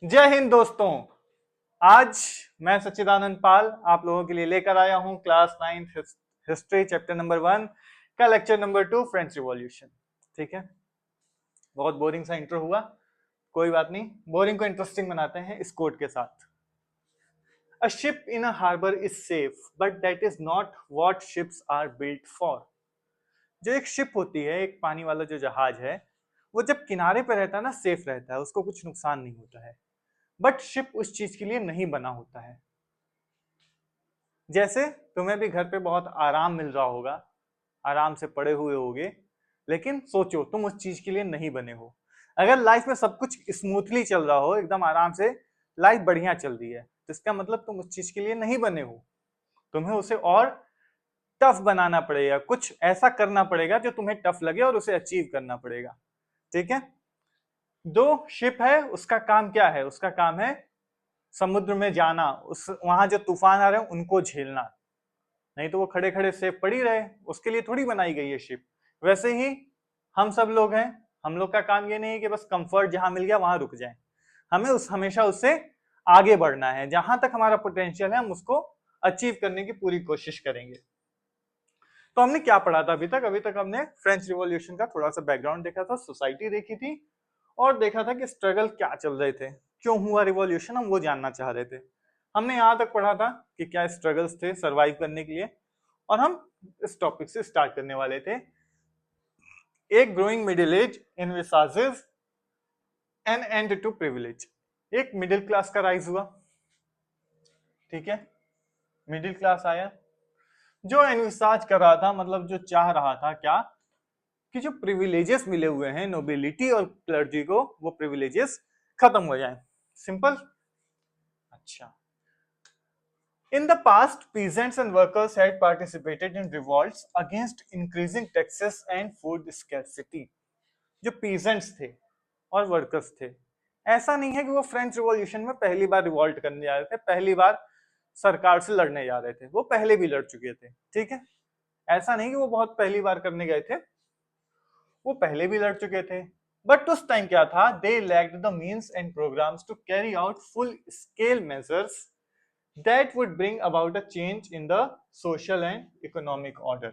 जय हिंद दोस्तों। आज मैं सच्चिदानंद पाल आप लोगों के लिए लेकर आया हूं क्लास 9 हिस्ट्री चैप्टर नंबर 1 का लेक्चर नंबर 2 फ्रेंच रिवॉल्यूशन। ठीक है, बहुत बोरिंग सा इंट्रो हुआ, कोई बात नहीं, बोरिंग को इंटरेस्टिंग बनाते हैं इस कोट के साथ। A ship in a harbour is safe but that is not what ships are built for. जो एक शिप होती है, एक पानी वाला जो जहाज है, वो जब किनारे पर रहता है ना, सेफ रहता है, उसको कुछ नुकसान नहीं होता है। बट शिप उस चीज के लिए नहीं बना होता है। जैसे तुम्हें भी घर पे बहुत आराम मिल रहा होगा, आराम से पड़े हुए होगे, लेकिन सोचो तुम उस चीज के लिए नहीं बने हो। अगर लाइफ में सब कुछ स्मूथली चल रहा हो, एकदम आराम से लाइफ बढ़िया चल रही है, तो इसका मतलब तुम उस चीज के लिए नहीं बने हो। तुम्हें उसे और टफ बनाना पड़ेगा, कुछ ऐसा करना पड़ेगा जो तुम्हें टफ लगे और उसे अचीव करना पड़ेगा। ठीक है, दो शिप है, उसका काम क्या है? उसका काम है समुद्र में जाना, उस वहां जो तूफान आ रहे हैं उनको झेलना। नहीं तो वो खड़े खड़े सेफ पड़ी रहे, उसके लिए थोड़ी बनाई गई है शिप। वैसे ही हम सब लोग हैं, हम लोग का काम ये नहीं है कि बस कंफर्ट जहां मिल गया वहां रुक जाए। हमें हमेशा उससे आगे बढ़ना है, जहां तक हमारा पोटेंशियल है हम उसको अचीव करने की पूरी कोशिश करेंगे। तो हमने क्या पढ़ा था अभी तक हमने फ्रेंच रिवॉल्यूशन का थोड़ा सा बैकग्राउंड देखा था, सोसाइटी देखी थी, और देखा था कि स्ट्रगल क्या चल रहे थे, क्यों हुआ रिवॉल्यूशन, हम वो जानना चाह रहे थे। हमने यहाँ तक पढ़ा था कि क्या स्ट्रगल्स थे सरवाइव करने के लिए, और हम इस टॉपिक से स्टार्ट करने वाले थे। एक growing middle age envisages an end to privilege. एक मिडिल क्लास का राइज हुआ। ठीक है, मिडिल क्लास आया जो एनविसाज कर रहा था, मतलब जो चाह रहा था क्या, कि जो प्रिविलेजेस मिले हुए हैं नोबिलिटी और क्लर्जी को, वो प्रिविलेजेस खत्म हो जाएं। सिंपल। अच्छा, in the past, peasants and workers had participated in revolts against increasing taxes and food scarcity. जो peasants थे और वर्कर्स थे, ऐसा नहीं है कि वो फ्रेंच रिवॉल्यूशन में पहली बार रिवॉल्ट करने जा रहे थे, पहली बार सरकार से लड़ने जा रहे थे, वो पहले भी लड़ चुके थे। ठीक है, ऐसा नहीं कि वो बहुत पहली बार करने गए थे, वो पहले भी लड़ चुके थे। बट उस टाइम क्या था, they lacked the means and programs to carry out full scale measures that would bring about a change in the social and economic order.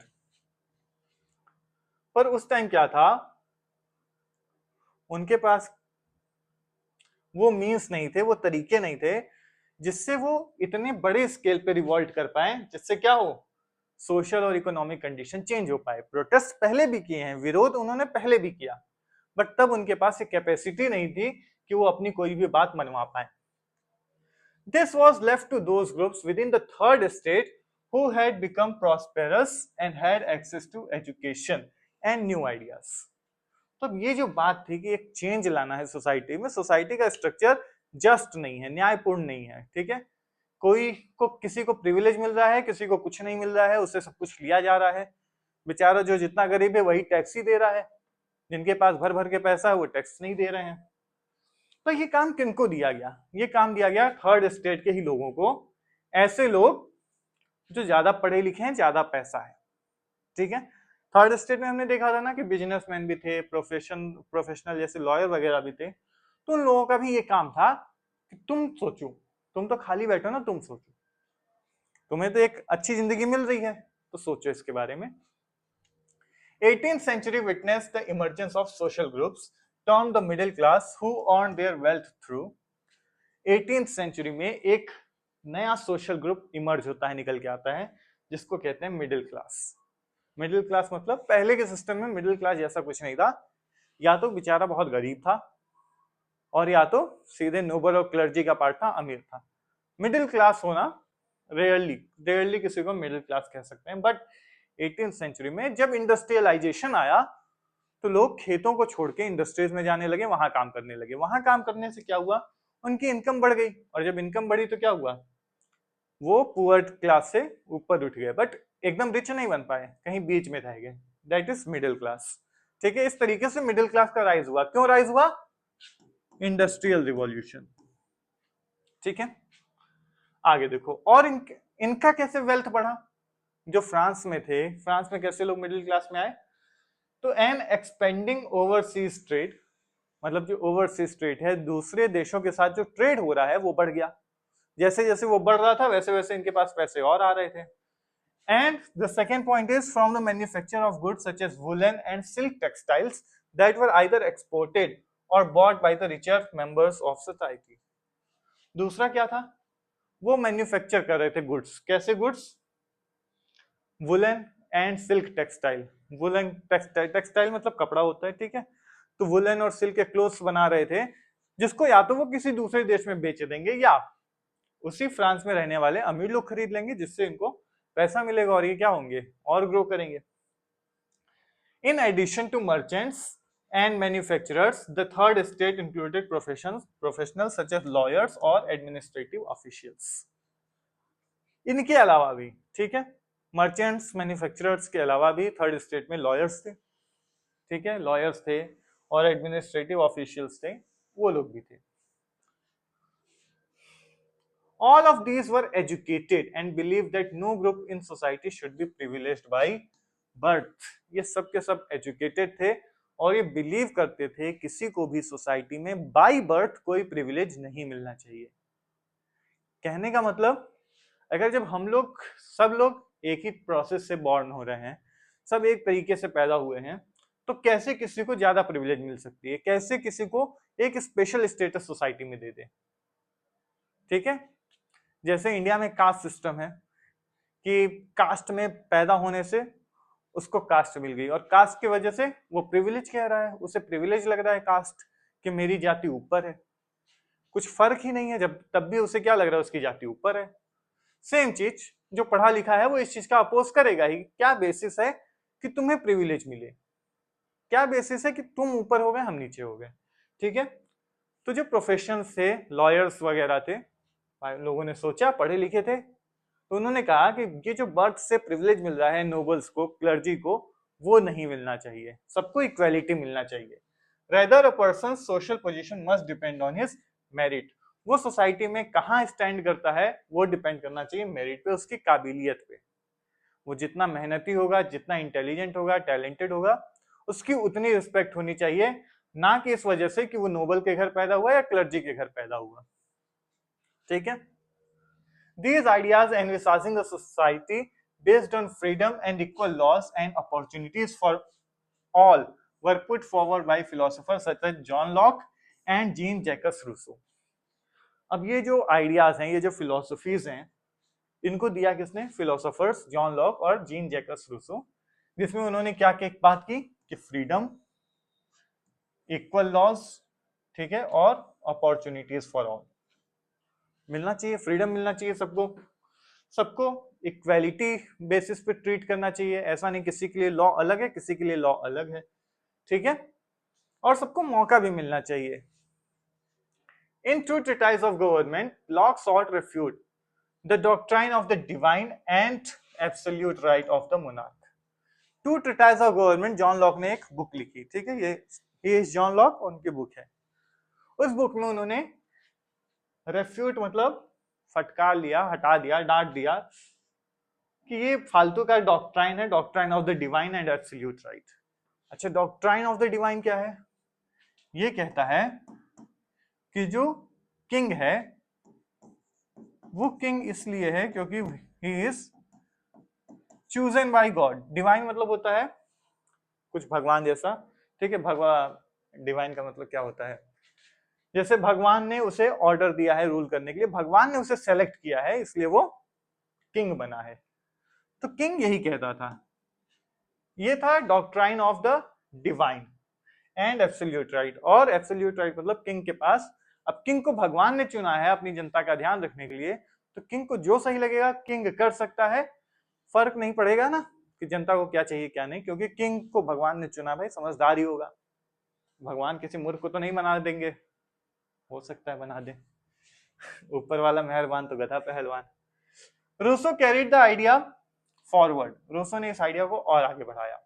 पर उस टाइम क्या था, उनके पास वो मीन्स नहीं थे, वो तरीके नहीं थे जिससे वो इतने बड़े स्केल पे रिवॉल्ट कर पाए, जिससे क्या हो, सोशल और इकोनॉमिक कंडीशन चेंज हो पाए। प्रोटेस्ट पहले भी किए हैं, विरोध उन्होंने पहले भी किया, बट तब उनके पास ये कैपेसिटी नहीं थी कि वो अपनी कोई भी बात मनवा पाए। This was left to those groups within the third estate who had become prosperous and had access to education and new ideas. तो ये जो बात थी कि एक चेंज लाना है सोसाइटी में, सोसाइटी का स्ट्रक्चर जस्ट नहीं है, न्यायपूर्ण नहीं है। ठीक है, कोई को किसी को प्रिविलेज मिल रहा है, किसी को कुछ नहीं मिल रहा है, उससे सब कुछ लिया जा रहा है। बेचारा जो जितना गरीब है वही टैक्स ही दे रहा है, जिनके पास भर भर के पैसा है वो टैक्स नहीं दे रहे हैं। तो ये काम किनको दिया गया? ये काम दिया गया थर्ड स्टेट के ही लोगों को, ऐसे लोग जो ज्यादा पढ़े लिखे हैं, ज्यादा पैसा है। ठीक है, थर्ड स्टेट में हमने देखा था ना कि बिजनेसमैन भी थे, प्रोफेशनल जैसे लॉयर वगैरह भी थे। तो उन लोगों का भी ये काम था कि तुम सोचो, तुम तो खाली बैठो ना, तुम सोचो, तुम्हें तो एक अच्छी जिंदगी मिल रही है, तो सोचो इसके बारे में। 18th century witnessed the emergence of social groups termed the middle class who earned their wealth through 18th century में एक नया सोशल ग्रुप इमर्ज होता है, निकल के आता है, जिसको कहते हैं मिडिल क्लास। मिडिल क्लास मतलब पहले के सिस्टम में मिडिल क्लास जैसा कुछ नहीं था, या तो बेचारा बहुत गरीब था, और या तो सीधे नोबल और क्लर्जी का पार्ट था, अमीर था। मिडिल क्लास होना रेयरली रेयरली किसी को मिडिल क्लास कह सकते हैं। बट 18th सेंचुरी में जब इंडस्ट्रियलाइजेशन आया, तो लोग खेतों को छोड़ के इंडस्ट्रीज में जाने लगे, वहां काम करने लगे। वहां काम करने से क्या हुआ, उनकी इनकम बढ़ गई, और जब इनकम बढ़ी तो क्या हुआ, वो पुअर क्लास से ऊपर उठ गए, बट एकदम रिच नहीं बन पाए, कहीं बीच में रह गए। That is middle class. ठीक है, इस तरीके से मिडिल क्लास का राइज हुआ। क्यों राइज हुआ? Industrial revolution. ठीक है, आगे देखो, और इनका कैसे वेल्थ बढ़ा। जो फ्रांस में थे, फ्रांस में कैसे लोग मिडिल क्लास में आए, तो एन एक्सपेंडिंग ओवरसीज ट्रेड, मतलब जो ओवरसीज ट्रेड है, दूसरे देशों के साथ जो ट्रेड हो रहा है वो बढ़ गया। जैसे जैसे वो बढ़ रहा था वैसे वैसे इनके पास पैसे और आ रहे थे। And the second point is from the manufacture of goods such as woolen and silk textiles that were either exported or bought by the richer members of society. दूसरा क्या था, वो मैन्युफैक्चर कर रहे थे गुड्स। कैसे goods? Woollen and silk textile. Woollen textile, textile मतलब कपड़ा होता है, ठीक है। तो वुलन और सिल्क के क्लोथ्स बना रहे थे, जिसको या तो वो किसी दूसरे देश में बेच देंगे या उसी फ्रांस में रहने वाले अमीर लोग खरीद लेंगे, जिससे इनको पैसा मिलेगा और ये क्या होंगे, और ग्रो करेंगे। In addition to merchants and manufacturers, the third state included professionals such as lawyers or administrative officials. इनके अलावा भी, ठीक है, मर्चेंट्स मैन्युफैक्चरर्स के अलावा भी थर्ड स्टेट में लॉयर्स थे, ठीक है, लॉयर्स थे और एडमिनिस्ट्रेटिव ऑफिशियल्स थे, वो लोग भी थे। All of these were educated and believed that no group in society should be privileged by birth. ये सब के सब एजुकेटेड थे और ये बिलीव करते थे किसी को भी सोसाइटी में बाय बर्थ कोई प्रिविलेज नहीं मिलना चाहिए। कहने का मतलब, अगर जब हम लोग सब लोग एक ही प्रोसेस से बॉर्न हो रहे हैं, सब एक तरीके से पैदा हुए हैं, तो कैसे किसी को ज्यादा प्रिविलेज मिल सकती है, कैसे किसी को एक स्पेशल स्टेटस सोसाइटी में दे दे, ठीक है। जैसे इंडिया में कास्ट सिस्टम है कि कास्ट में पैदा होने से उसको कास्ट मिल गई और कास्ट की वजह से वो प्रिविलेज कह रहा है, उसे प्रिविलेज लग रहा है कास्ट, कि मेरी जाति ऊपर है। कुछ फर्क ही नहीं है, जब तब भी उसे क्या लग रहा है, उसकी जाति ऊपर है। सेम चीज जो पढ़ा लिखा है वो इस चीज का अपोज करेगा ही। क्या बेसिस है कि तुम्हें प्रिविलेज मिले, क्या बेसिस है कि तुम ऊपर हो गए हम नीचे हो गए, ठीक है। तो जो प्रोफेशन थे, लॉयर्स वगैरह थे, लोगों ने सोचा, पढ़े लिखे थे, तो उन्होंने कहा कि ये जो बर्थ से प्रिविलेज मिल रहा है नोबल्स को, क्लर्जी को, वो नहीं मिलना चाहिए, सबको इक्वालिटी मिलना चाहिए। Rather a person social position must depend on his merit. वो सोसाइटी में कहाँ स्टैंड करता है वो डिपेंड करना चाहिए मेरिट पे, उसकी काबिलियत पे। वो जितना मेहनती होगा, जितना इंटेलिजेंट होगा, टैलेंटेड होगा, उसकी उतनी रिस्पेक्ट होनी चाहिए, ना कि इस वजह से कि वो नोबल के घर पैदा हुआ या क्लर्जी के घर पैदा हुआ, ठीक है। These ideas envisaging a society based on freedom and equal laws and opportunities for all were put forward by philosophers such as John Locke and Jean-Jacques Rousseau. अब ये जो आइडियाज हैं, ये जो फिलोसफीज हैं, इनको दिया किसने? फिलोसोफर्स जॉन लॉक और जीन जैकस रूसो, जिसमें उन्होंने क्या क्या बात की कि फ्रीडम, इक्वल लॉज, ठीक है, और अपॉर्चुनिटीज फॉर ऑल मिलना चाहिए, फ्रीडम मिलना चाहिए सबको, सबको इक्वालिटी बेसिस पे ट्रीट करना चाहिए। ऐसा नहीं किसी के लिए लॉ अलग है, किसी के लिए लॉ अलग है, ठीक है, और सबको मौका भी मिलना चाहिए। In True Treatise of Government, Locke sought refute the doctrine of the divine and absolute right of the monarch. True Treatise of Government, John Locke ने एक बुक लिखी, ठीक है, ये जॉन लॉक उनकी बुक है। उस बुक में उन्होंने रेफ्यूट मतलब फटकार लिया, हटा दिया, डांट दिया कि ये फालतू का डॉक्ट्राइन है, doctrine of the divine and absolute right. अच्छा, डॉक्ट्राइन ऑफ द डिवाइन क्या है? ये कहता है कि जो किंग है वो किंग इसलिए है क्योंकि he is chosen bye God. Divine मतलब होता है कुछ भगवान जैसा, ठीक है। भगवान, डिवाइन का मतलब क्या होता है? जैसे भगवान ने उसे ऑर्डर दिया है रूल करने के लिए, भगवान ने उसे सेलेक्ट किया है, इसलिए वो किंग बना है। तो किंग यही कहता था। ये था doctrine of the divine and absolute right. और एब्सोल्यूट राइट मतलब किंग के पास, अब किंग को भगवान ने चुना है अपनी जनता का ध्यान रखने के लिए, तो किंग को जो सही लगेगा किंग कर सकता है, फर्क नहीं पड़ेगा ना कि जनता को क्या चाहिए क्या नहीं, क्योंकि किंग को भगवान ने चुना, भाई समझदार ही होगा। भगवान किसी मूर्ख को तो नहीं बना देंगे, हो सकता है बना दे, ऊपर वाला मेहरबान तो गधा पहलवान। Rousseau carried the idea forward. Rousseau ने इस आइडिया को और आगे बढ़ाया।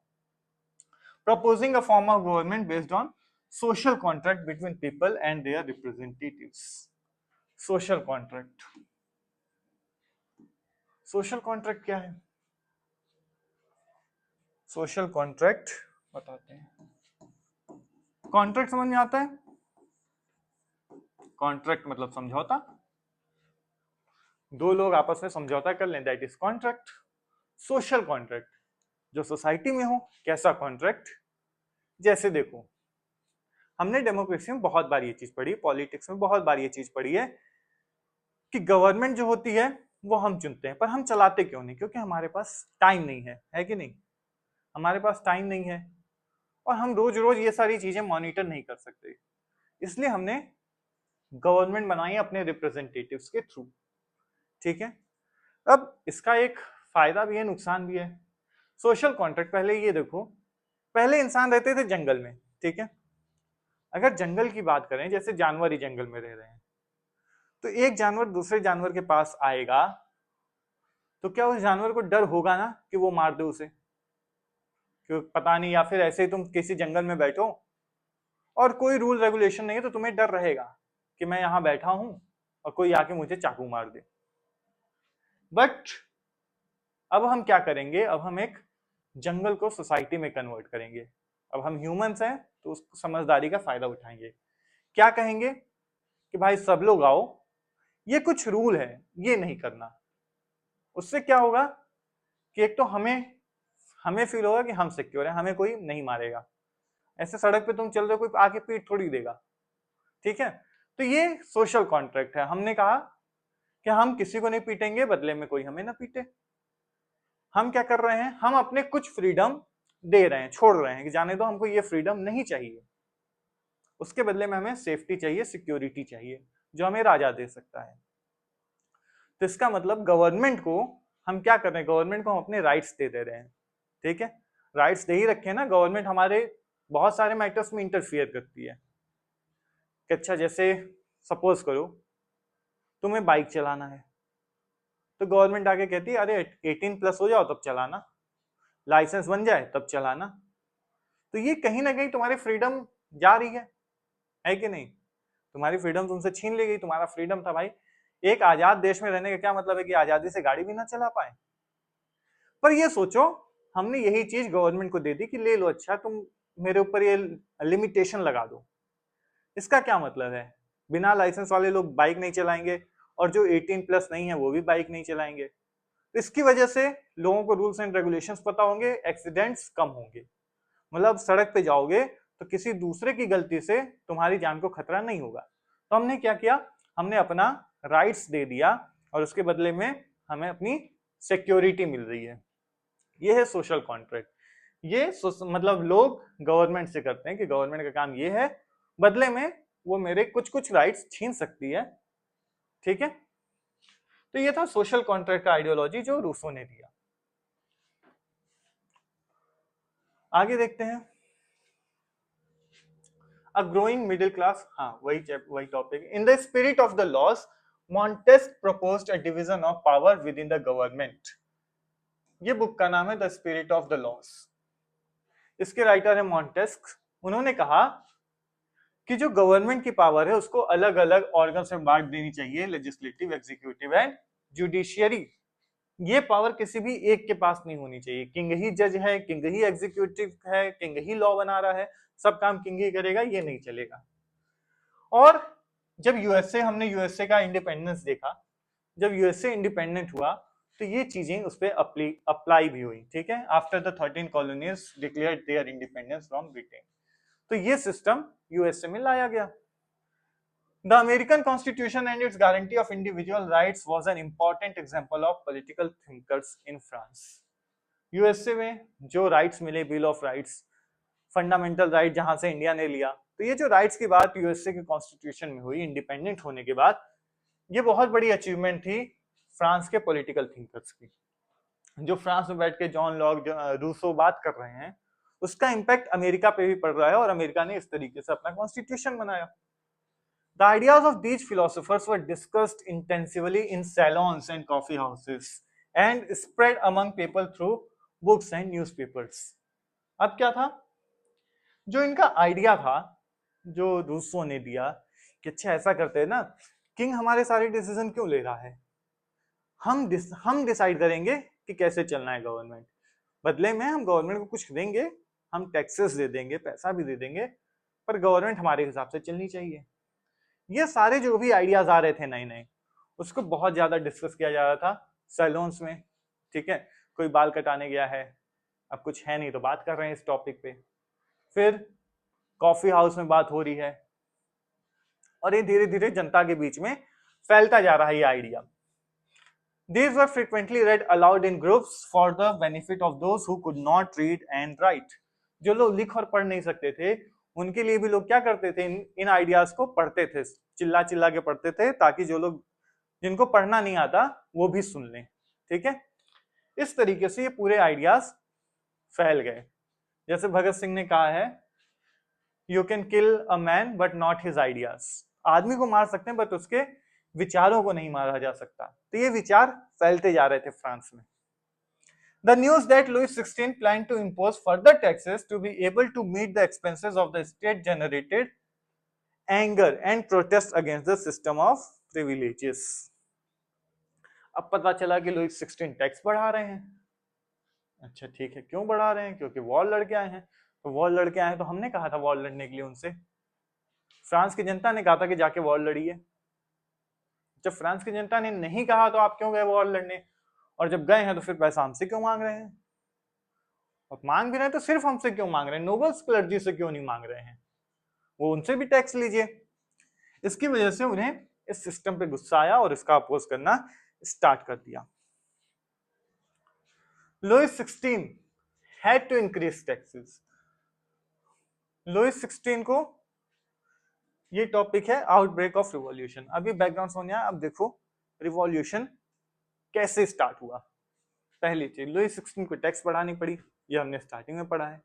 Proposing a form of government based on social contract between people and their representatives. Social contract. Social contract क्या है? Social contract बताते हैं। Contract समझ में आता है? कॉन्ट्रैक्ट मतलब समझौता, दो लोग आपस में समझौता कर लें, that is contract. Social contract जो सोसाइटी में हो, कैसा कॉन्ट्रैक्ट, जैसे देखो हमने डेमोक्रेसी में बहुत बार ये चीज पढ़ी, पॉलिटिक्स में बहुत बार ये चीज पढ़ी है कि गवर्नमेंट जो होती है वो हम चुनते हैं, पर हम चलाते क्यों नहीं? क्योंकि हमारे पास टाइम नहीं है कि नहीं? हमारे पास टाइम नहीं है और हम रोज रोज ये सारी चीजें मॉनिटर नहीं कर सकते, इसलिए हमने गवर्नमेंट बनाई अपने रिप्रेजेंटेटिव्स के थ्रू। ठीक है, अब इसका एक फायदा भी है, नुकसान भी है। सोशल कॉन्ट्रैक्ट, पहले ये देखो, पहले इंसान रहते थे जंगल में, ठीक है, अगर जंगल की बात करें, जैसे जानवर ही जंगल में रह रहे हैं, तो एक जानवर दूसरे जानवर के पास आएगा तो क्या उस जानवर को डर होगा ना कि वो मार दे उसे? क्यों पता नहीं, या फिर ऐसे ही तुम किसी जंगल में बैठो और कोई रूल रेगुलेशन नहीं है तो तुम्हें डर रहेगा कि मैं यहां बैठा हूं और कोई आके मुझे चाकू मार दे। बट अब हम क्या करेंगे, अब हम एक जंगल को सोसाइटी में कन्वर्ट करेंगे। अब हम ह्यूमंस हैं तो उस समझदारी का फायदा उठाएंगे। क्या कहेंगे कि भाई सब लोग आओ, ये कुछ रूल है, ये नहीं करना। उससे क्या होगा कि एक तो हमें हमें फील होगा कि हम सिक्योर हैं, हमें कोई नहीं मारेगा। ऐसे सड़क पे तुम चल रहे हो, कोई आके पीट थोड़ी देगा। ठीक है, तो ये सोशल कॉन्ट्रैक्ट है। हमने कहा कि हम किसी को नहीं पीटेंगे, बदले में कोई हमें ना पीटे। हम क्या कर रहे हैं, हम अपने कुछ फ्रीडम दे रहे हैं, छोड़ रहे हैं कि जाने दो, हमको ये फ्रीडम नहीं चाहिए, उसके बदले में हमें सेफ्टी चाहिए, सिक्योरिटी चाहिए, जो हमें राजा दे सकता है। तो इसका मतलब गवर्नमेंट को हम क्या कर रहे हैं, गवर्नमेंट को हम अपने राइट्स दे रहे हैं। ठीक है, राइट्स दे ही रखे ना, गवर्नमेंट हमारे बहुत सारे मैटर्स में इंटरफियर करती है कि अच्छा, जैसे सपोज करो तुम्हें बाइक चलाना है, तो गवर्नमेंट आके कहती है अरे 18+ हो जाओ तब चलाना, लाइसेंस बन जाए तब चलाना। तो ये कहीं ना कहीं तुम्हारी फ्रीडम जा रही है कि नहीं? तुम्हारी फ्रीडम तुमसे छीन ली गई। तुम्हारा फ्रीडम था भाई, एक आजाद देश में रहने का क्या मतलब है कि आजादी से गाड़ी भी ना चला पाए? पर ये सोचो, हमने यही चीज गवर्नमेंट को दे दी कि ले लो, अच्छा तुम मेरे ऊपर ये लिमिटेशन लगा दो। इसका क्या मतलब है, बिना लाइसेंस वाले लोग बाइक नहीं चलाएंगे और जो 18+ नहीं है वो भी बाइक नहीं चलाएंगे। तो इसकी वजह से लोगों को रूल्स एंड रेगुलेशंस पता होंगे, एक्सीडेंट्स कम होंगे। मतलब सड़क पे जाओगे तो किसी दूसरे की गलती से तुम्हारी जान को खतरा नहीं होगा। तो हमने क्या किया, हमने अपना राइट्स दे दिया और उसके बदले में हमें अपनी सिक्योरिटी मिल रही है। ये है सोशल कॉन्ट्रैक्ट। ये मतलब लोग गवर्नमेंट से करते हैं कि गवर्नमेंट का काम ये है, बदले में वो मेरे कुछ कुछ राइट्स छीन सकती है। ठीक है, तो ये था सोशल कॉन्ट्रैक्ट का आइडियोलॉजी जो रूसो ने दिया। आगे देखते हैं, अ ग्रोइंग मिडिल क्लास, हाँ वही topic. In the spirit of the laws, Montesquieu proposed a division of power within the government. ये बुक का नाम है the spirit of the laws. इसके राइटर है मॉन्टेस्क। उन्होंने कहा कि जो गवर्नमेंट की पावर है उसको अलग अलग ऑर्गन्स में बांट देनी चाहिए, लेजिस्लेटिव, एग्जीक्यूटिव एंड जुडिशियरी। ये पावर किसी भी एक के पास नहीं होनी चाहिए। किंग ही जज है, किंग ही एग्जीक्यूटिव है, किंग ही लॉ बना रहा है, सब काम किंग ही करेगा, ये नहीं चलेगा। और जब यूएसए, हमने यूएसए का इंडिपेंडेंस देखा, जब यूएसए इंडिपेंडेंट हुआ तो ये चीजें उस पर अप्लाई भी हुई। ठीक है, after the 13 colonies declared their independence from Britain, तो ये सिस्टम यूएसए में लाया गया। The American Constitution and its guarantee of individual rights was an important example of political thinkers in France. USA में जो राइट्स मिले, bill of rights, fundamental right जहां से इंडिया ने लिया, तो ये जो राइट्स की बात यूएसए के कॉन्स्टिट्यूशन में हुई इंडिपेंडेंट होने के बाद, ये बहुत बड़ी अचीवमेंट थी फ्रांस के पॉलिटिकल थिंकर्स की। जो फ्रांस में बैठ के जॉन लॉक, रूसो बात कर रहे हैं, उसका इंपैक्ट अमेरिका पे भी पड़ रहा है और अमेरिका ने इस तरीके से अपना कॉन्स्टिट्यूशन बनाया। The ideas of these philosophers were discussed intensively in salons and coffee houses and spread among people through books and newspapers. अब क्या था, जो इनका आइडिया था, जो रूसो ने दिया कि अच्छा ऐसा करते हैं ना, किंग हमारे सारे डिसीजन क्यों ले रहा है, हम डिसाइड करेंगे कि कैसे चलना है गवर्नमेंट, बदले में हम गवर्नमेंट को कुछ देंगे, हम टैक्सेस दे देंगे, पैसा भी दे देंगे, पर गवर्नमेंट हमारे हिसाब से चलनी चाहिए। ये सारे जो भी आइडियाज आ रहे थे नए नए, उसको बहुत ज्यादा डिस्कस किया जा रहा था सैलून्स में, ठीक है। कोई बाल कटाने गया है, अब कुछ है नहीं तो बात कर रहे हैं इस टॉपिक पे, फिर कॉफी हाउस में बात हो रही है, और ये धीरे धीरे जनता के बीच में फैलता जा रहा है ये idea. These were frequently read aloud in groups for the benefit of those who could not read and write. जो लोग लिख और पढ़ नहीं सकते थे, उनके लिए भी लोग क्या करते थे, इन आइडियाज को पढ़ते थे, चिल्ला चिल्ला के पढ़ते थे, ताकि जो लोग जिनको पढ़ना नहीं आता वो भी सुन लें, ठीक है। इस तरीके से ये पूरे आइडियाज फैल गए। जैसे भगत सिंह ने कहा है, you can kill a man but not his ideas. आदमी को मार सकते हैं बट उसके विचारों को नहीं मारा जा सकता। तो ये विचार फैलते जा रहे थे फ्रांस में। The news that Louis XVI planned to impose further taxes to be able to meet the expenses of the state generated anger and protest against the system of privileges. अब पता चला कि लुई 16 टैक्स बढ़ा रहे हैं। अच्छा ठीक है, क्यों बढ़ा रहे हैं? क्योंकि वॉर लड़के आए हैं। तो वॉर लड़के आए हैं तो हमने कहा था वॉर लड़ने के लिए उनसे, फ्रांस की जनता ने कहा था कि जाके वॉर लड़िए। जब फ्रांस की जनता ने नहीं कहा तो आप क्यों गए वॉर लड़ने? और जब गए हैं तो फिर पैसा हमसे क्यों मांग रहे हैं? और मांग भी रहे हैं तो सिर्फ हमसे क्यों मांग रहे हैं? नोबल्स क्लर्जी से क्यों नहीं मांग रहे हैं? वो उनसे भी टैक्स लीजिए। इसकी वजह से उन्हें इस सिस्टम पे गुस्सा आया और इसका अपोज करना स्टार्ट कर दिया। Louis 16 had to increase taxes. Louis 16 को, ये टॉपिक है आउटब्रेक ऑफ रिवॉल्यूशन। अभी बैकग्राउंड समझ आया। अब देखो रिवॉल्यूशन कैसे स्टार्ट हुआ। पहली चीज, लुई 16 को टैक्स बढ़ानी पड़ी, ये हमने स्टार्टिंग में पढ़ा है।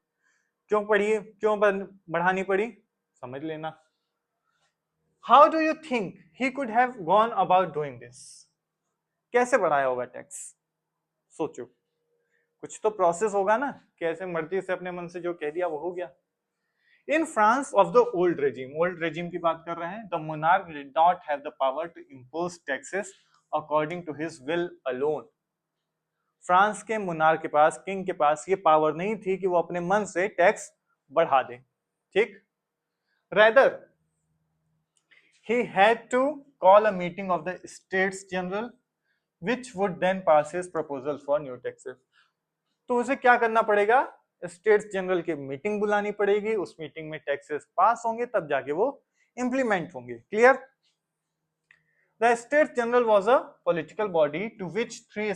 क्यों पढ़ी, क्यों बढ़ानी पड़ी, समझ लेना। How do you think he could have gone about doing this? कैसे बढ़ाया होगा टैक्स? सोचो, कुछ तो प्रोसेस होगा ना, कैसे मर्जी से अपने मन से जो कह दिया वो हो गया। In France of the old regime की बात कर रहे हैं, the monarch did not have the power to impose taxes according to his will alone. France के मुनार के पास, किंग के पास ये पावर नहीं थी कि वो अपने मन से टैक्स बढ़ा दे, ठीक। Rather, he had to call a meeting of the States General, which would then pass his proposal for new taxes. तो उसे क्या करना पड़ेगा? स्टेट्स जनरल की मीटिंग बुलानी पड़ेगी, उस मीटिंग में टैक्सेस पास होंगे, तब जाके वो इंप्लीमेंट होंगे। Clear? The States General was a political body to which three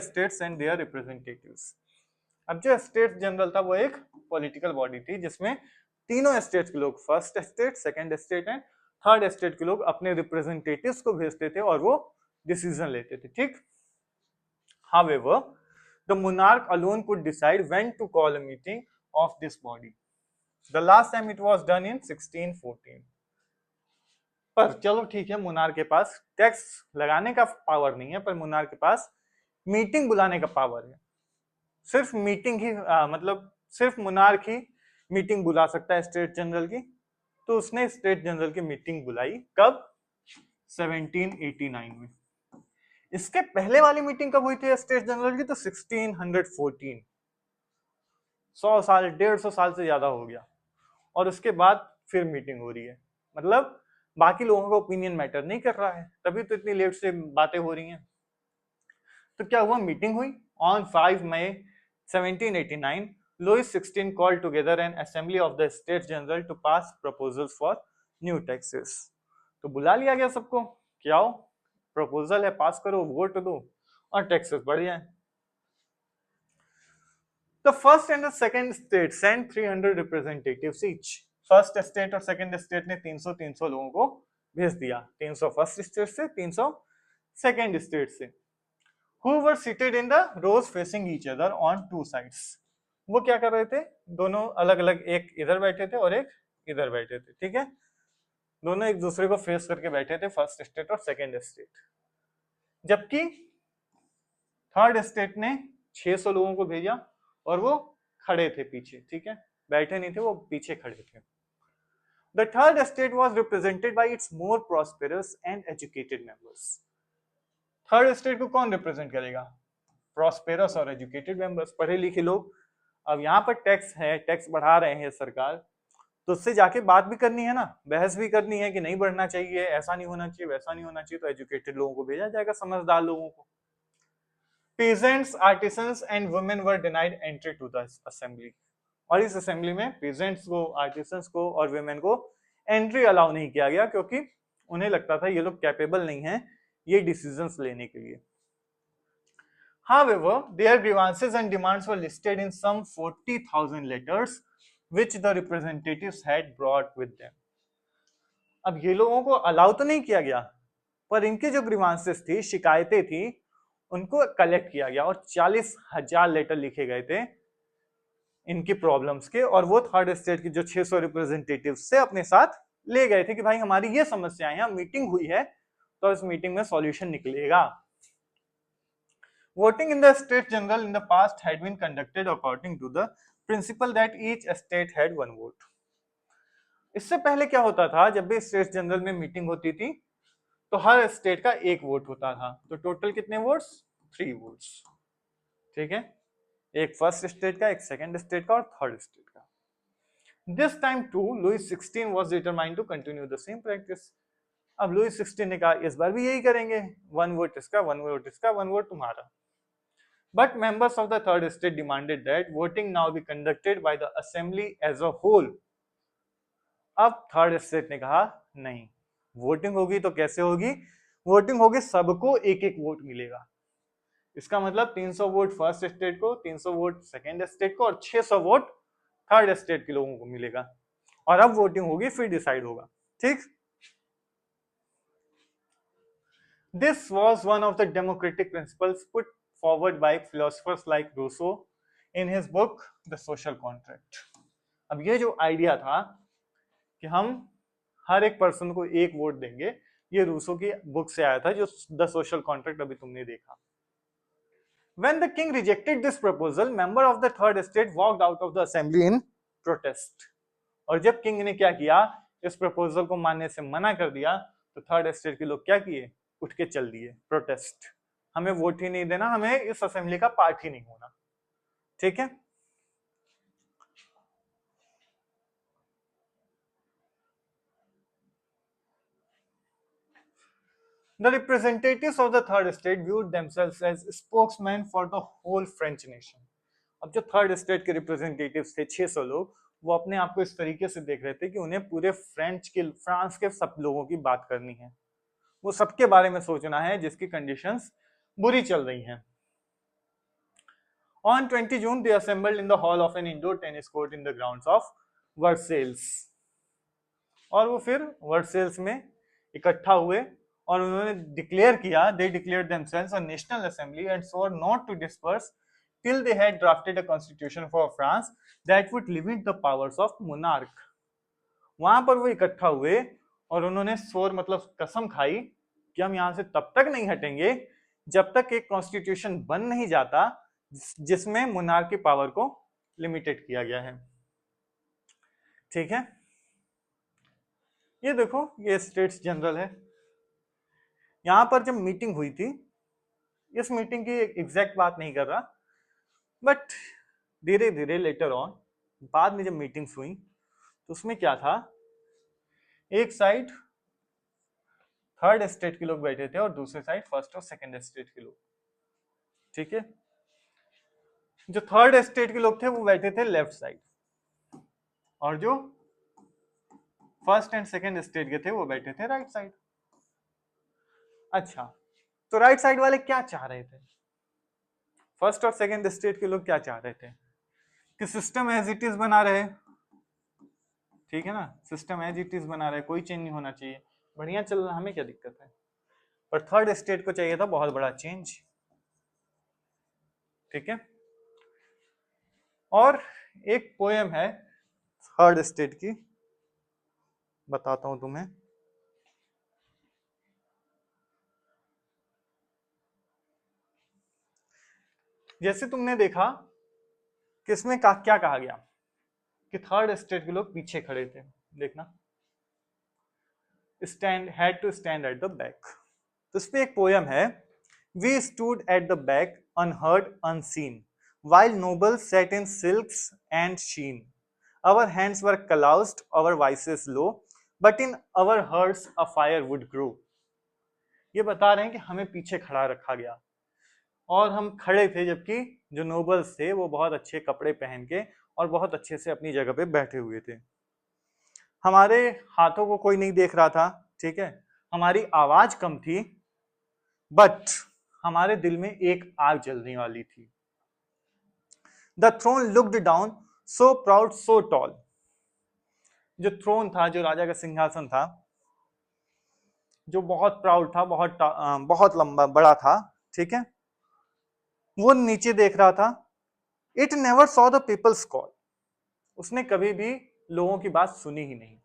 states and their representatives. अब जो स्टेट्स जनरल था वो एक पॉलिटिकल बॉडी थी जिसमें तीनों स्टेट्स के लोग, first state, second state and third state के लोग अपने रिप्रेजेंटेटिव्स को भेजते थे और वो डिसीजन लेते थे, ठीक। However, the monarch alone could decide when to call a meeting of this body. The last time it was done in 1614. पर चलो ठीक है, मुनार के पास टैक्स लगाने का पावर नहीं है, पर मुनार के पास मीटिंग बुलाने का पावर है। सिर्फ मीटिंग ही मतलब सिर्फ मुनार ही मीटिंग बुला सकता है स्टेट जनरल की। तो उसने स्टेट जनरल की मीटिंग बुलाई, कब? 1789 में। इसके पहले वाली मीटिंग कब हुई थी स्टेट जनरल की? तो 1614। 100 साल, 150 साल से ज्यादा हो गया, और उसके बाद फिर मीटिंग हो रही है। मतलब बाकी लोगों का ओपिनियन मैटर नहीं कर रहा है, तभी तो इतनी लेट से बातें हो रही हैं। तो क्या हुआ? मीटिंग हुई on 5 May 1789। Louis 16 called together an assembly of the States General to pass proposals for new taxes. तो बुला लिया गया सबको कि आओ, प्रपोजल है, पास करो, वोट दो और टैक्सेस बढ़ जाए। The first and the second state sent 300 representatives each. First state और सेकंड स्टेट ने 300 लोगों को भेज दिया, 300 फर्स्ट स्टेट से, 300 सेकंड स्टेट से। Who were seated in the rows facing each other on two sides. वो क्या कर रहे थे? दोनों अलग अलग, एक इधर बैठे थे और एक इधर बैठे थे, ठीक है। दोनों एक दूसरे को फेस करके बैठे थे, फर्स्ट स्टेट और सेकंड स्टेट। जबकि थर्ड स्टेट ने 600 लोगों को भेजा और वो खड़े थे पीछे, ठीक है, बैठे नहीं थे, वो पीछे खड़े थे। The third state was represented by its more prosperous and educated members. Third state को कौन रिप्रेजेंट करेगा? प्रॉस्पेरस और एजुकेटेड मेंबर्स, पढ़े लिखे लोग। अब यहाँ पर टैक्स है, टैक्स बढ़ा रहे हैं सरकार, तो उससे जाके बात भी करनी है ना, बहस भी करनी है कि नहीं बढ़ना चाहिए, ऐसा नहीं होना चाहिए, वैसा नहीं होना चाहिए। तो एजुकेटेड लोगों को भेजा जाएगा, समझदार लोगों को। Peasants, artisans and women were denied entry to the assembly. और इस असेंबली में पेजेंट्स को, आर्टिसंस को और वुमेन को एंट्री अलाउ नहीं किया गया, क्योंकि उन्हें लगता था ये लोग कैपेबल नहीं है ये डिसीजंस लेने के लिए। However, their grievances and demands were listed in some 40,000 letters which the representatives had brought with them. अब ये लोगों को अलाउ तो नहीं किया गया, पर इनके जो ग्रीवांसेस थी, शिकायतें थी, उनको कलेक्ट किया गया और 40,000 लेटर लिखे गए थे इनकी प्रॉब्लम्स के, और वो थर्ड स्टेट की जो 600 रिप्रेजेंटेटिव से अपने साथ ले गए थे कि भाई हमारी ये समस्याएं हैं, मीटिंग हुई है तो इस मीटिंग में सॉल्यूशन निकलेगा। Voting in the state general in the past had been conducted according to the principle that each state had one vote. इससे पहले क्या होता था, जब भी स्टेट जनरल में मीटिंग होती थी तो हर स्टेट का एक वोट होता था। तो टोटल कितने वोट्स? 3 वोट्स। ठीक है, एक फर्स्ट स्टेट का, एक सेकंड स्टेट का और थर्ड स्टेट का। This time too Louis 16 was determined to continue the same practice. अब लुईस 16 ने कहा इस बार भी यही करेंगे, 1 वोट इसका, 1 वोट इसका, 1 वोट तुम्हारा। But members of the third state demanded that voting now be conducted by the assembly as a whole. अब थर्ड स्टेट ने कहा नहीं, वोटिंग होगी तो कैसे होगी? वोटिंग होगी, सबको एक एक वोट मिलेगा। इसका मतलब 300 वोट फर्स्ट स्टेट को, 300 वोट सेकेंड स्टेट को और 600 वोट थर्ड स्टेट के लोगों को मिलेगा। और अब वोटिंग होगी, फिर डिसाइड होगा। ठीक, this was one of the democratic principles put forward by philosophers like Rousseau in his book The Social Contract. अब ये जो आइडिया था कि हम हर एक पर्सन को एक वोट देंगे, ये रूसो की बुक से आया था, जो द सोशल कॉन्ट्रैक्ट अभी तुमने देखा। When the king rejected this proposal, member of the third estate walked out of the assembly in protest. और जब किंग ने क्या किया, इस प्रपोजल को मानने से मना कर दिया, तो थर्ड स्टेट के लोग क्या किए? उठ के चल दिए, प्रोटेस्ट। हमें वोट ही नहीं देना, हमें इस असेंबली का पार्ट ही नहीं होना। ठीक है, The representatives of the third state viewed themselves as spokesmen for the whole French nation. अब जो थर्ड स्टेट के रिप्रेजेंटेटिव्स थे 600 लोग, वो अपने आप को इस तरीके से देख रहे थे कि उन्हें पूरे फ्रांस के सब लोगों की बात करनी है, वो सबके बारे में सोचना है जिसकी कंडीशंस बुरी चल रही हैं। On 20 June, they assembled in the hall of an indoor tennis court in the grounds of Versailles. और वो फिर वर्सेल्स में इकट्ठा हुए और उन्होंने डिक्लेयर किया, they declared themselves a national assembly and swore not to disperse till they had drafted a constitution for France that would limit the powers of monarch. वहां पर वो इकट्ठा हुए और उन्होंने स्वोर मतलब कसम खाई कि हम यहां से तब तक नहीं हटेंगे जब तक एक कॉन्स्टिट्यूशन बन नहीं जाता जिसमें मोनार्क की पावर को लिमिटेड किया गया है। ठीक है, ये देखो, ये स्टेट्स जनरल है। यहां पर जब मीटिंग हुई थी, इस मीटिंग की एग्जैक्ट बात नहीं कर रहा, बट धीरे धीरे लेटर ऑन बाद में जब मीटिंग्स हुई तो उसमें क्या था, एक साइड थर्ड स्टेट के लोग बैठे थे और दूसरे साइड फर्स्ट और सेकंड स्टेट के लोग। ठीक है, जो थर्ड स्टेट के लोग थे वो बैठे थे लेफ्ट साइड और जो फर्स्ट एंड सेकंड स्टेट के थे वो बैठे थे राइट साइड। अच्छा, तो राइट साइड वाले क्या चाह रहे थे? फर्स्ट और सेकंड स्टेट के लोग क्या चाह रहे थे कि सिस्टम एज इट इज बना रहे। ठीक है ना, सिस्टम एज इट इज बना रहे, कोई चेंज नहीं होना चाहिए, बढ़िया चल रहा, हमें क्या दिक्कत है। पर थर्ड स्टेट को चाहिए था बहुत बड़ा चेंज। ठीक है, और एक पोएम है थर्ड स्टेट की, बताता हूं तुम्हें। जैसे तुमने देखा किसमें क्या कहा गया कि थर्ड स्टेट के लोग पीछे खड़े थे, देखना, had to stand at the back। तो इस पे एक पोयम है, We stood at the back, unheard, unseen, while nobles sat in silks and sheen. Our hands were calloused, our voices low, but in our hearts a fire would grow. ये बता रहे हैं कि हमें पीछे खड़ा रखा गया और हम खड़े थे, जबकि जो नोबल्स थे वो बहुत अच्छे कपड़े पहन के और बहुत अच्छे से अपनी जगह पे बैठे हुए थे। हमारे हाथों को कोई नहीं देख रहा था, ठीक है, हमारी आवाज कम थी, बट हमारे दिल में एक आग जलने वाली थी। The throne looked down, so proud so tall. जो थ्रोन था, जो राजा का सिंहासन था, जो बहुत प्राउड था, बहुत लंबा बड़ा था, ठीक है, वो नीचे देख रहा था। It never saw the people's call. उसने कभी भी लोगों की बात सुनी ही नहीं।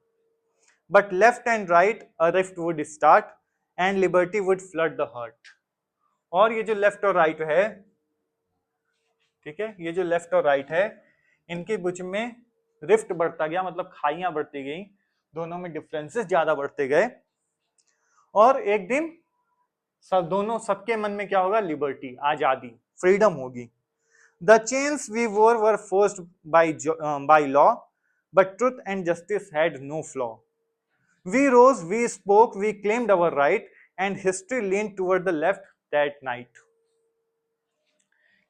But left and right a rift would start and liberty would flood the heart. और ये जो लेफ्ट और राइट है, ठीक है, ये जो लेफ्ट और राइट है, इनके बीच में रिफ्ट बढ़ता गया, मतलब खाइयां बढ़ती गई, दोनों में डिफरेंसेस ज्यादा बढ़ते गए, और एक दिन सबके मन में क्या होगा? लिबर्टी, आजादी, फ्रीडम होगी। The chains we wore were forced by law, but truth and justice had no flaw. We rose, we spoke, we claimed our right, and history leaned toward the left that night.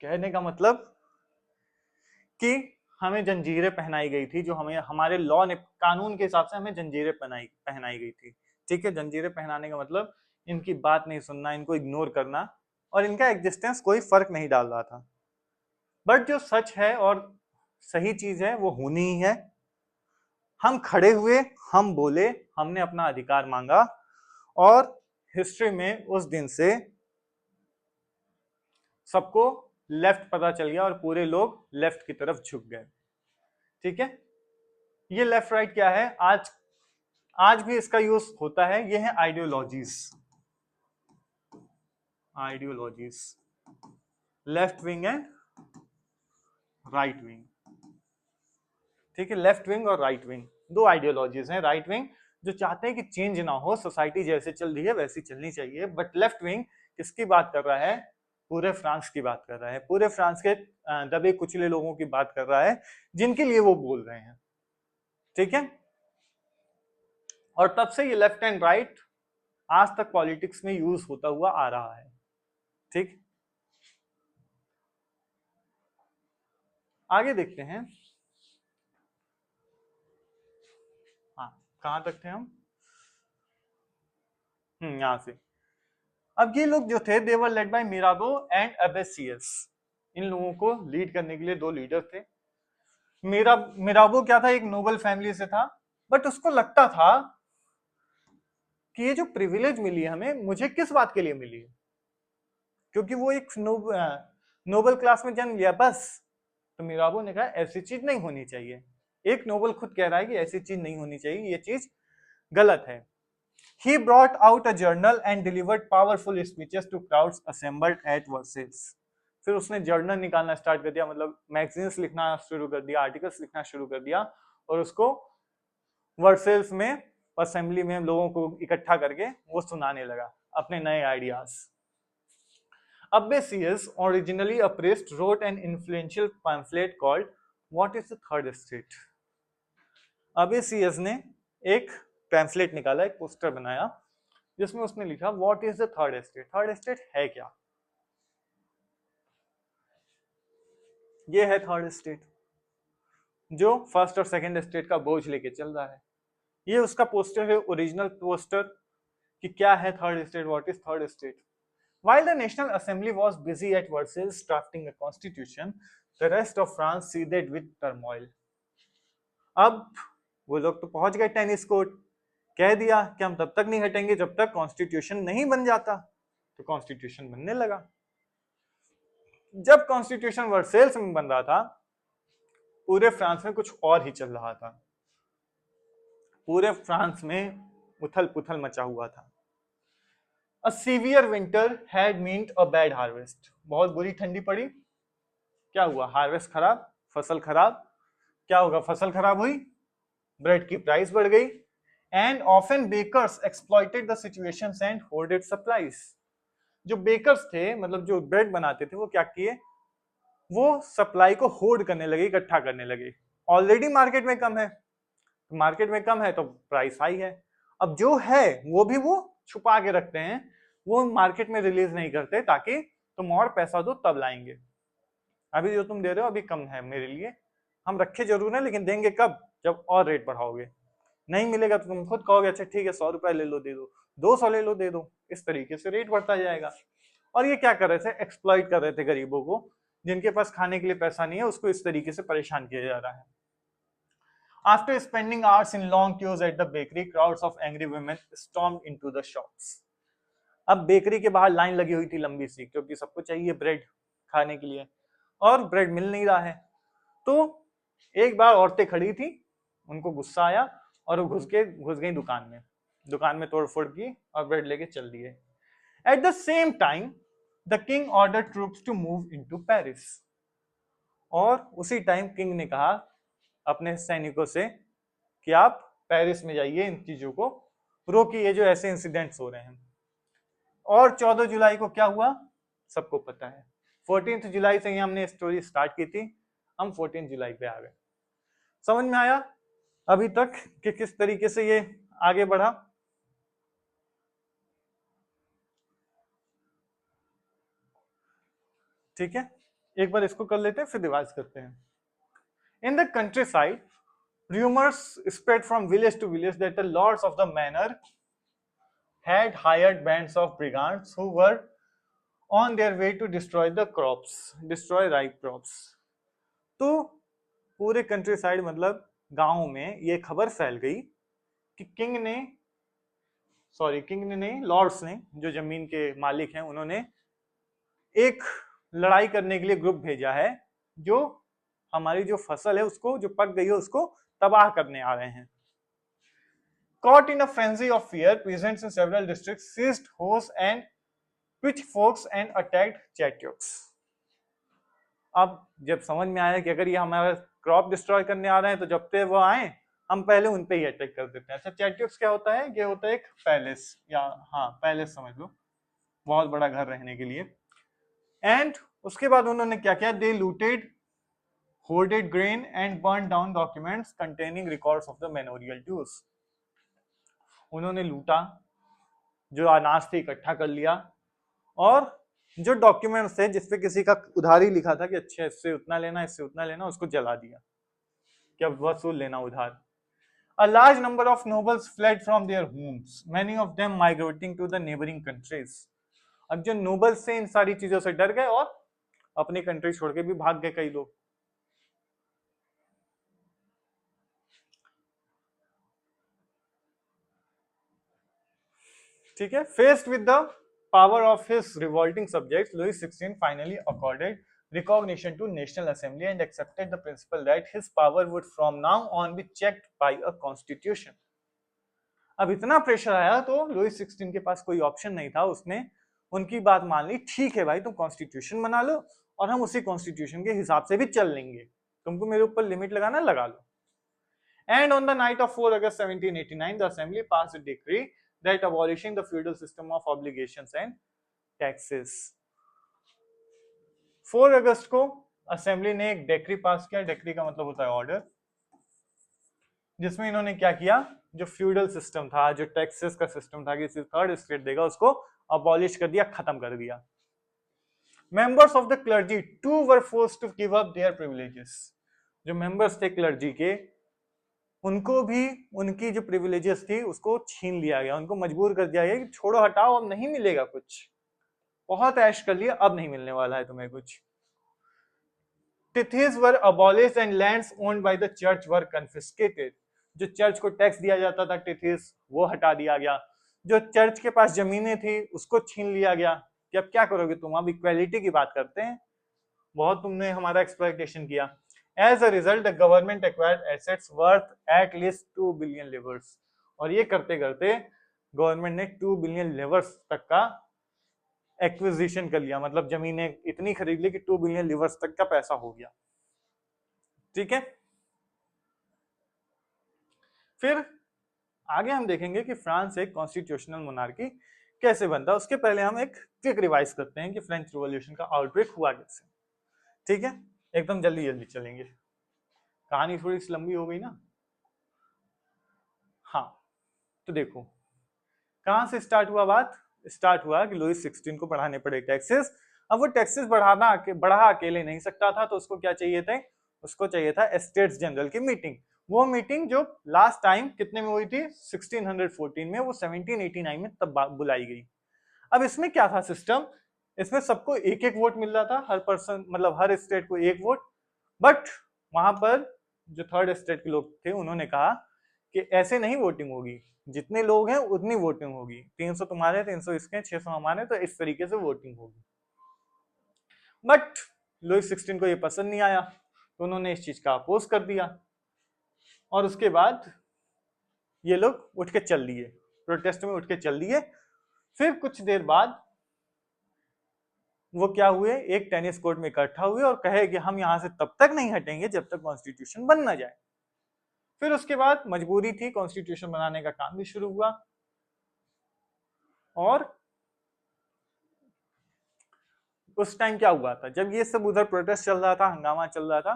कहने का मतलब कि हमें जंजीरें पहनाई गई थी, जो हमें हमारे लॉ ने, कानून के हिसाब से हमें जंजीरें पहनाई गई थी, ठीक है। जंजीरें पहनाने का मतलब इनकी बात नहीं सुनना, इनको इग्नोर करना, और इनका एग्जिस्टेंस कोई फर्क नहीं डाल रहा था। बट जो सच है और सही चीज है वो होनी ही है। हम खड़े हुए, हम बोले, हमने अपना अधिकार मांगा, और हिस्ट्री में उस दिन से सबको लेफ्ट पता चल गया और पूरे लोग लेफ्ट की तरफ झुक गए, ठीक है। ये लेफ्ट राइट क्या है? आज भी इसका यूज होता है। ये है ideologies, left wing and right wing, ठीक है। लेफ्ट विंग और राइट विंग दो आइडियोलॉजीज हैं। राइट विंग जो चाहते हैं कि चेंज ना हो, सोसाइटी जैसे चल रही है वैसी चलनी चाहिए, बट लेफ्ट विंग किसकी बात कर रहा है? पूरे फ्रांस की बात कर रहा है, पूरे फ्रांस के दबे कुचले लोगों की बात कर रहा है, जिनके लिए वो बोल रहे हैं, ठीक है। और तब से ये लेफ्ट एंड राइट आज तक पॉलिटिक्स में यूज होता हुआ आ रहा है, ठीक। आगे देखते हैं। हाँ, कहां तक थे हम? यहां से। अब ये लोग जो थे, दे वर लेड बाय मिराबो एंड अबेसियस। इन लोगों को लीड करने के लिए दो लीडर थे। मिराबो क्या था? एक नोबल फैमिली से था, बट उसको लगता था कि ये जो प्रिविलेज मिली है हमें, मुझे किस बात के लिए मिली है? क्योंकि वो एक नोबल क्लास में जन्म लिया बस। तो मिराबो ने कहा ऐसी चीज नहीं होनी चाहिए। एक नोबल खुद कह रहा है कि ऐसी चीज नहीं होनी चाहिए, ये चीज गलत है। He brought out a journal and delivered powerful speeches to crowds assembled at Versailles. फिर उसने जर्नल निकालना स्टार्ट कर दिया, मतलब मैगजीन्स लिखना शुरू कर दिया, आर्टिकल्स लिखना शुरू कर दिया, और उसको वर्सेल्स में असेंबली में लोगों को इकट्ठा करके वो सुनाने लगा अपने नए ideas. Abbesius, originally a priest, wrote an influential pamphlet called What is the Third Estate? Abbesius ने एक पैम्फलेट निकाला, एक पोस्टर बनाया, जिसमें उसने लिखा what is the third estate. Third estate है क्या? ये है थर्ड एस्टेट, जो फर्स्ट और सेकंड एस्टेट का बोझ लेके चल रहा है। ये उसका पोस्टर है, ओरिजिनल पोस्टर, कि क्या है third estate, what is third estate. While the National Assembly was busy at Versailles drafting a constitution, the rest of France seethed with turmoil. अब वो लोग तो पहुंच गए टेनिस कोर्ट, कह दिया कि हम तब तक नहीं हटेंगे जब तक कॉन्स्टिट्यूशन नहीं बन जाता। तो कॉन्स्टिट्यूशन बनने लगा। जब कॉन्स्टिट्यूशन वर्सेल्स में बन रहा था, पूरे फ्रांस में कुछ और ही चल रहा था। पूरे फ्रांस में उथल पुथल मचा हुआ था। A severe winter had meant a bad harvest. बहुत बुरी ठंडी पड़ी, क्या हुआ? हार्वेस्ट खराब, फसल खराब। क्या होगा? फसल खराब हुई, ब्रेड की प्राइस बढ़ गई, and often bakers exploited the situations and hoarded supplies. जो बेकर्स थे, मतलब जो ब्रेड बनाते थे, वो क्या किए? वो सप्लाई को होर्ड करने लगे, इकट्ठा करने लगे। ऑलरेडी मार्केट में कम है, मार्केट में कम है तो प्राइस हाई है। अब जो है वो भी वो छुपा के रखते हैं, वो मार्केट में रिलीज नहीं करते ताकि तुम और पैसा दो तब लाएंगे। अभी जो तुम दे रहे हो अभी कम है मेरे लिए, हम रखे जरूर है लेकिन देंगे कब, जब और रेट बढ़ाओगे। नहीं मिलेगा तो तुम खुद कहोगे अच्छा ठीक है 100 रुपए ले लो दे दो, 200 ले लो दे दो, इस तरीके से रेट बढ़ता जाएगा। और ये क्या कर रहे थे, एक्सप्लॉइट कर रहे थे गरीबों को, जिनके पास खाने के लिए पैसा नहीं है उसको इस तरीके से परेशान किया जा रहा है। After spending hours in long queues at the bakery, crowds of angry women stormed into the shops. अब बेकरी के बाहर लाइन लगी हुई थी लंबी सी, क्योंकि सबको चाहिए ब्रेड खाने के लिए और ब्रेड मिल नहीं रहा है। तो एक बार औरतें खड़ी थी, उनको गुस्सा आया और वो घुस गई दुकान में तोड़फोड़ की और ब्रेड लेके चल दिए। At the same time the king order troops to move into Paris, और उसी टाइम किंग ने कहा अपने सैनिकों से कि आप पेरिस में जाइए, इन चीजों को रोकिए जो ऐसे इंसिडेंट्स हो रहे हैं। और 14 जुलाई को क्या हुआ सबको पता है। 14 जुलाई से ही हमने स्टोरी स्टार्ट की थी, हम 14 जुलाई पे आ गए। समझ में आया अभी तक कि किस तरीके से ये आगे बढ़ा? ठीक है, एक बार इसको कर लेते हैं फिर रिवाइज करते हैं। In the country side rumors spread from village to village that the lords of the manor had hired bands of brigands who were on their way to destroy ripe crops. तो पूरे country side मतलब गांव में ये खबर फैल गई कि किंग ने नहीं, लॉर्ड्स ने, जो जमीन के मालिक हैं, उन्होंने एक लड़ाई करने के लिए ग्रुप भेजा है जो हमारी जो फसल है उसको, जो पक गई है उसको तबाह करने आ रहे हैं। Caught in a frenzy of fear, peasants in several districts seized hoes and pitchforks and attacked chariots. अब जब समझ में आया कि अगर ये हमारा क्रॉप डिस्ट्रॉय करने आ रहे हैं तो जब तक वो आए हम पहले उन पे ही अटैक कर देते हैं। अच्छा, चैरियोट्स क्या होता है? ये होता है एक पैलेस, या हाँ पैलेस समझ लो, बहुत बड़ा घर रहने के लिए। एंड उसके बाद उन्होंने क्या किया? दे looted hoarded grain and burned down documents containing records of the manorial dues. उन्होंने लूटा, जो अनाज थे इकट्ठा कर लिया, और जो डॉक्यूमेंट्स थे जिसपे किसी का उधारी लिखा था कि अच्छा इससे उतना लेना इससे उतना लेना, उसको जला दिया कि अब वसूल लेना उधार। A large number of nobles fled from their homes, many of them migrating to the neighboring countries. अब जो नोबल्स थे इन सारी चीजों से डर गए और अपनी कंट्री छोड़ के भी भाग गए कई लोग। ठीक है, faced with the power of his revolting subjects, Louis XVI finally accorded recognition to National Assembly and accepted the principle that his power would from now on be checked by a constitution. अब इतना pressure आया तो Louis 16 के पास कोई option नहीं था, उसने उनकी बात मान ली। ठीक है भाई, तुम कॉन्स्टिट्यूशन बना लो और हम उसी कॉन्स्टिट्यूशन के हिसाब से भी चल लेंगे, तुमको मेरे ऊपर लिमिट लगाना लगा लो। And on the night of 4 August 1789, the Assembly passed a decree that abolishing the feudal system of obligations and taxes. 4 अगस्त को असेंबली ने एक डेक्री पास किया। डेक्री का मतलब होता है ऑर्डर, जिसमें इन्होंने क्या किया? जो फ्यूडल सिस्टम था, जो टैक्सेस का सिस्टम था कि थर्ड स्टेट देगा, उसको अबॉलिश कर दिया, खत्म कर दिया। Members of the clergy too were forced to give up their privileges. जो मेंबर्स थे क्लर्जी के, उनको भी उनकी जो प्रिविलेजेस थी उसको छीन लिया गया, उनको मजबूर कर दिया गया कि छोड़ो हटाओ, अब नहीं मिलेगा कुछ, बहुत ऐश कर लिया, अब नहीं मिलने वाला है तुम्हें कुछ। Tithes were abolished and lands owned by the church were confiscated. जो चर्च को टैक्स दिया जाता था टिथिस, वो हटा दिया गया। जो चर्च के पास जमीनें थी उसको छीन लिया गया कि अब क्या करोगे तुम, अब इक्वालिटी की बात करते हैं, बहुत तुमने हमारा एक्सप्लॉइटेशन किया। As a result, the government acquired assets worth at least 2 billion livres. और ये करते करते गवर्नमेंट ने 2 बिलियन लिवर्स तक का एक्विजिशन कर लिया, मतलब जमीनें इतनी खरीद ली कि 2 बिलियन लिवर्स तक का पैसा हो गया। ठीक है, फिर आगे हम देखेंगे कि फ्रांस एक कॉन्स्टिट्यूशनल मोनार्की कैसे बनता है। उसके पहले हम एक क्विक रिवाइज करते हैं कि फ्रेंच रिवॉल्यूशन का आउटब्रेक हुआ कैसे। ठीक है, एकदम जल्दी जल्दी चलेंगे। कहानी थोड़ी सी लंबी हो गई ना। हाँ, तो देखो कहां से स्टार्ट हुआ बात। स्टार्ट हुआ कि लुईस 16 को बढ़ाने पड़े टैक्सेस। अब वो टैक्सेस बढ़ा अकेले नहीं सकता था, तो उसको क्या चाहिए थे, उसको चाहिए था स्टेट्स जनरल की मीटिंग। वो मीटिंग जो लास्ट टाइम कितने में हुई थी, 1614 में, वो 1789 में तब बुलाई गई। अब इसमें क्या था सिस्टम, इसमें सबको एक एक वोट मिल रहा था, हर पर्सन मतलब हर स्टेट को एक वोट। बट वहां पर जो थर्ड स्टेट के लोग थे उन्होंने कहा कि ऐसे नहीं वोटिंग होगी, जितने लोग हैं उतनी वोटिंग होगी, 300 तुम्हारे 300 इसके 600 हमारे, तो इस तरीके से वोटिंग होगी। बट लुईस 16 को ये पसंद नहीं आया, तो उन्होंने इस चीज का अपोज कर दिया, और उसके बाद ये लोग उठ के चल दिए, प्रोटेस्ट में उठ के चल दिए। फिर कुछ देर बाद वो क्या हुए, एक टेनिस कोर्ट में इकट्ठा हुए और कहे कि हम यहां से तब तक नहीं हटेंगे जब तक कॉन्स्टिट्यूशन बन ना जाए। फिर उसके बाद मजबूरी थी, कॉन्स्टिट्यूशन बनाने का काम भी शुरू हुआ। और उस टाइम क्या हुआ था, जब ये सब उधर प्रोटेस्ट चल रहा था, हंगामा चल रहा था,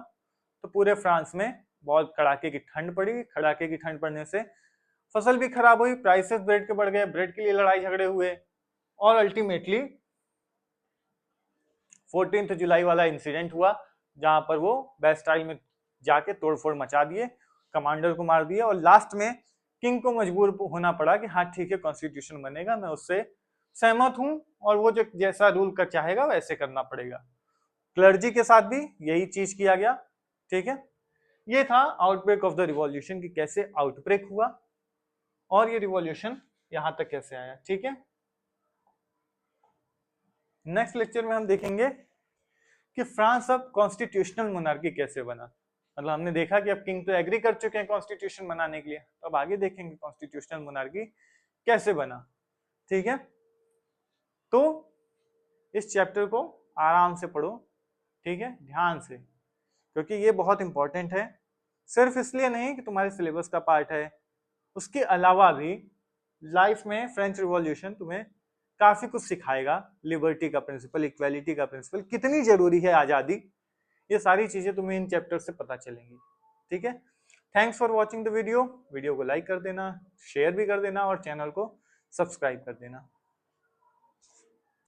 तो पूरे फ्रांस में बहुत कड़ाके की ठंड पड़ी। कड़ाके की ठंड पड़ने से फसल भी खराब हुई, प्राइसेस ब्रेड के बढ़ गए, ब्रेड के लिए लड़ाई झगड़े हुए, और अल्टीमेटली 14 जुलाई वाला इंसिडेंट हुआ, जहां पर वो बेस्टाइल में जाके तोड़फोड़ मचा दिए, कमांडर को मार दिया, और लास्ट में किंग को मजबूर होना पड़ा कि हाँ ठीक है कॉन्स्टिट्यूशन बनेगा, मैं उससे सहमत हूं, और वो जो जैसा रूल कर चाहेगा वैसे करना पड़ेगा। क्लर्जी के साथ भी यही चीज किया गया। ठीक है, ये था आउटब्रेक ऑफ द रिवॉल्यूशन की कैसे आउटब्रेक हुआ, और ये रिवॉल्यूशन यहां तक कैसे आया। ठीक है, नेक्स्ट लेक्चर में हम देखेंगे कि फ्रांस अब कॉन्स्टिट्यूशनल मोनार्की कैसे बना। मतलब हमने देखा कि अब किंग तो एग्री कर चुके हैं कॉन्स्टिट्यूशन बनाने के लिए, तो अब आगे देखेंगे कॉन्स्टिट्यूशनल मोनार्की कैसे बना। ठीक है, तो इस चैप्टर को आराम से पढ़ो, ठीक है, ध्यान से, क्योंकि ये बहुत इंपॉर्टेंट है। सिर्फ इसलिए नहीं कि तुम्हारे सिलेबस का पार्ट है, उसके अलावा भी लाइफ में फ्रेंच रिवॉल्यूशन तुम्हें काफी कुछ सिखाएगा। लिबर्टी का प्रिंसिपल, इक्वालिटी का प्रिंसिपल, कितनी जरूरी है आजादी, ये सारी चीजें तुम्हें इन चैप्टर से पता चलेंगी। ठीक है, thanks for watching the video. Video को लाइक कर देना, शेयर भी कर देना, और चैनल को सब्सक्राइब कर देना।